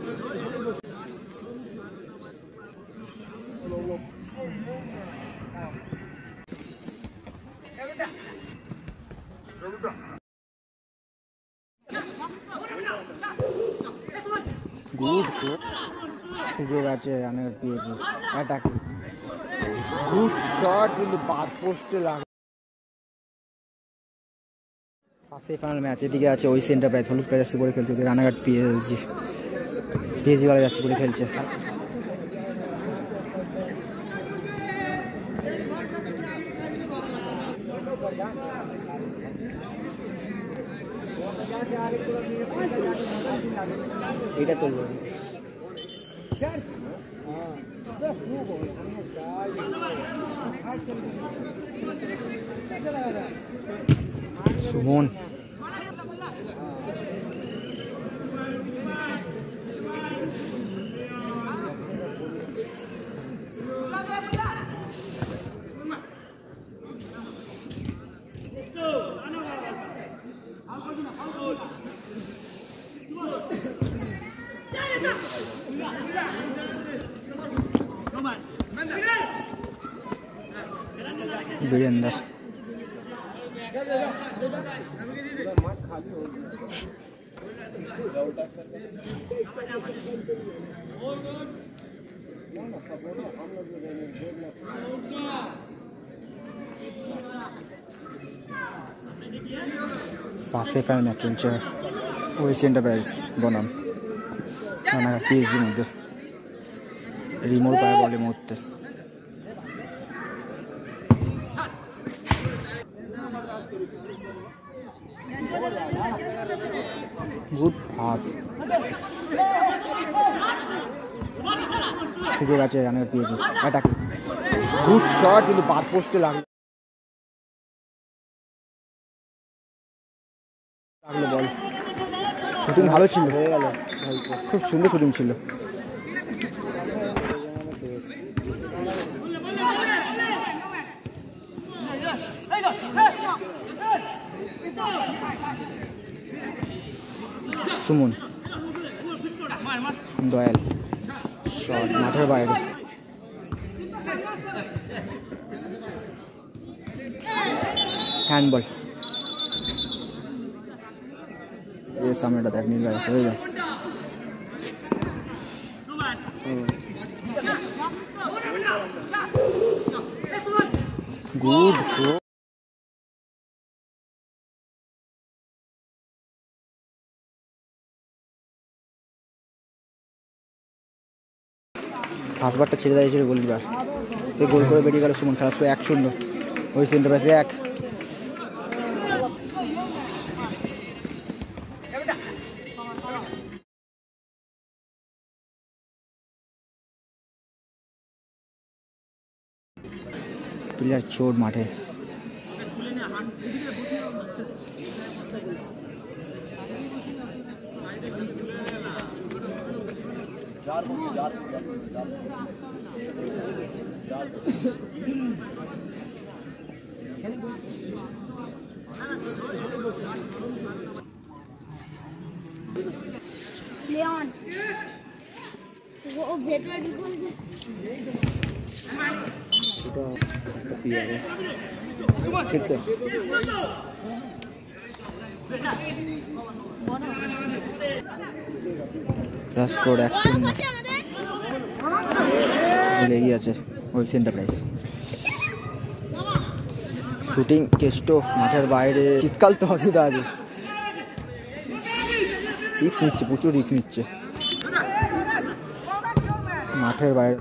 Good throw. Good আছে রানের পেয়েছি অ্যাটাক গুড শট কিন্তু বাদ পোস্টে লাগে ফার্স্ট ফাইনাল ম্যাচ এদিকে আছে ওই এন্টারপ্রাইজ হলুদ কালার জার্সি পরে খেলছে রানাঘাট পিএসজি ওয়ালা জার্সি পরে খেলছে এটা তো Suman Birendra first final match চলছে ওই এন্টারপ্রাইজ বনাম পিএসজির মধ্যে রিমোট পায় বলে মুহূর্তে গুড পাস সুযোগ আছে রানের পিএসজি অ্যাটাক গুড শট কিন্তু বাদ পোস্টে লাগলো বল শুটিং ভালো ছিল হয়ে গেল খুব সুন্দর শুটিং ছিল সুমন দয়াল শট মাঠের বাইরে হ্যান্ডবল এই সামনেটা দেখ নীল আছে হয়ে যায় গুড ফার্স্টবারটা ছেড়ে দিয়েছিল গোলকিপার গোল করে বেরিয়ে গেল সুমন খেলা 1-0 ওই এন্টারপ্রাইজে 1 প্লেয়ার চোট মাঠে Leon, वो भेटला डिफोन ठीक है স্কোর অ্যাকশন লেগে আছে ওই এন্টারপ্রাইজ শুটিং কেস্টো মাঠের বাইরে শীতকাল তো অসুবিধা আছে রিক্স নিচ্ছে প্রচুর রিক্স নিচ্ছে মাঠের বাইরে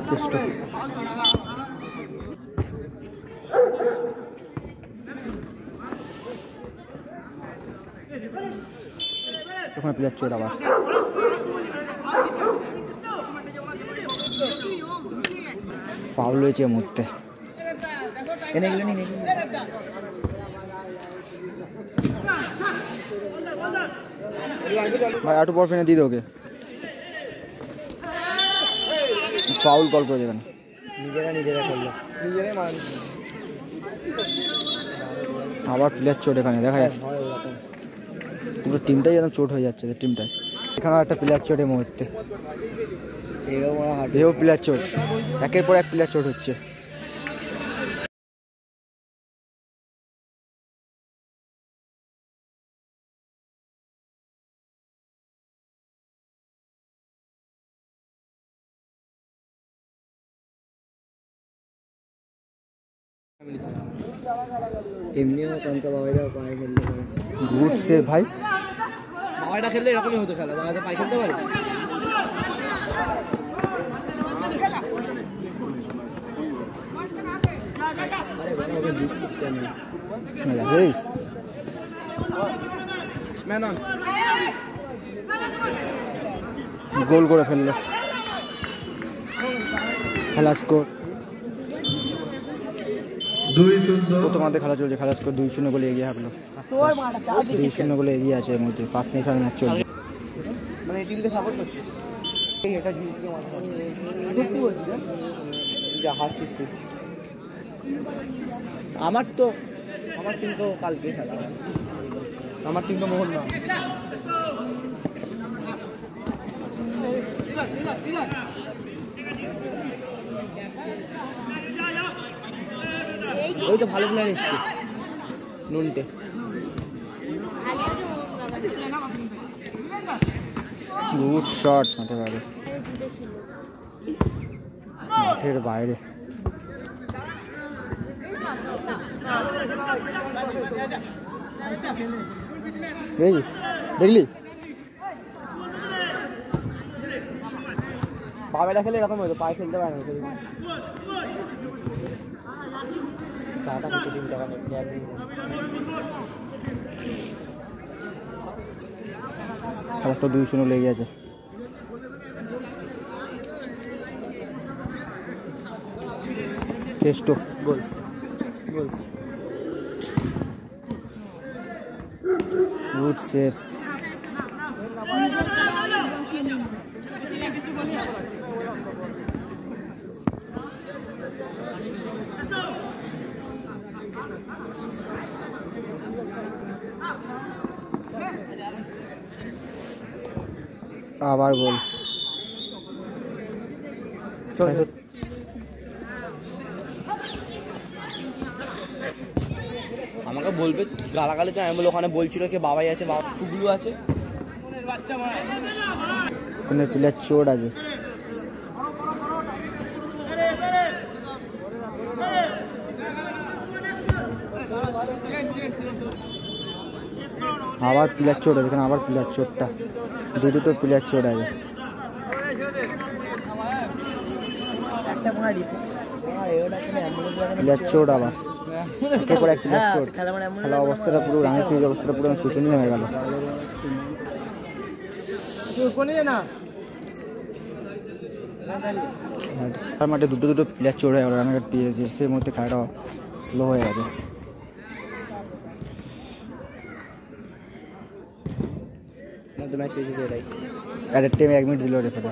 কেস্টো ওখানে প্লেয়ার চোর আবার ফাউল হয়েছে মুহূর্তে এনে গেলেন ভাই একটু বরফ এনে দিয়ে দে ওকে ফাউল কল করে দেবেন নিজেরা করলো, নিজেরাই মারা। আবার প্লেয়ার চোট এখানে দেখা যাচ্ছে, পুরো টিমটাই একদম চোট হয়ে যাচ্ছে টিমটায়। এখানেও একটা প্লেয়ার চোট এই মুহূর্তে, এও প্লেয়ার চোট, একের পর এক প্লেয়ার চোট হচ্ছে। এমনিও পঞ্চা বাবাইরা পায়ে খেলতে পারে, গুড সেভ ভাই। বাবাইটা খেললে এরকমই হতো খেলা, বাবাইটা পায়ে খেলতে পারে। আরে বাবা ওকে দিচ্ছিস কেন? ম্যান অন, গোল করে ফেললো, খেলা স্কোর 2-0। প্রথমার্ধে খেলা চলছে, খেলা স্কোর 2-0 গোলে এগিয়ে থাকলো, 2-0 গোলে এগিয়ে আছে এর মধ্যে। ফার্স্ট সেমিফাইনাল ম্যাচ চলছে। মানে এই টিমকে সাপোর্ট করছে, এটা জিতকে মারা সত্যি বলছি যা হাসছিস তুই। আমার টিম তো কালকে খেলা, আমার টিম তো মোহন না। ওই তো ভালো প্লেয়ার এসছে নুনটে, গুড শট মাঠে বাইরে, মাঠের বাইরে। দেখলি বাবাইটা খেলে এরকম হতো, পায়ে খেলতে পারে না। চাটা করতে দিন টাকা খেলা তো 2-0 লেগে আছে। টেস্ট গোল গোল, গুড সেভ। আবার গোল। আমাকে বলবে গালাগালি, তো আমি বলে ওখানে বলছিল কি বাবাই আছে, বাবা টুকলু আছে, ওখানে প্লেয়ার চোট আছে। আবার প্লেয়ার চোট আছে এখানে, আবার প্লেয়ার চোটটা, দুটো প্লেয়ার চোট আছে। প্লেয়ার চোট আবার, একের পর এক প্লেয়ার চোট। খেলা অবস্থাটা পুরো রানের পিচ অবস্থাটা পুরো শোচনীয় হয়ে গেল। তার মাঠে দুটো প্লেয়ার চোট হয়ে গেল রানাঘাট পিএসজি, সেই মুহূর্তে খেলাটা স্লো হয়ে গেছে। অ্যাডের টাইমে 1 মিনিট দিল রে সেটা।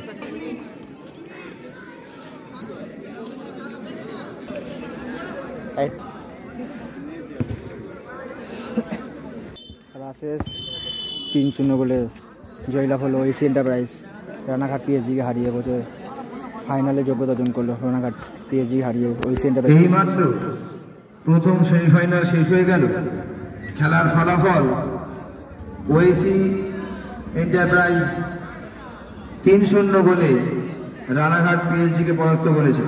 খেলা শেষ, 3-0 গোলে জয়লাভ হলো ওএসি এন্টারপ্রাইজ। রানাঘাট পিএসজিকে হারিয়ে বছর ফাইনালে যোগ্যতা অর্জন করলো। রানাঘাট পিএসজি হারিয়ে ওএসি এন্টারপ্রাইজ। এইমাত্র প্রথম সেমিফাইনাল শেষ হয়ে গেল। খেলার ফলাফল ওএসি এন্টারপ্রাইজ 3-0 গোলে রানাঘাট পিএসজিকে পরাস্ত করেছে।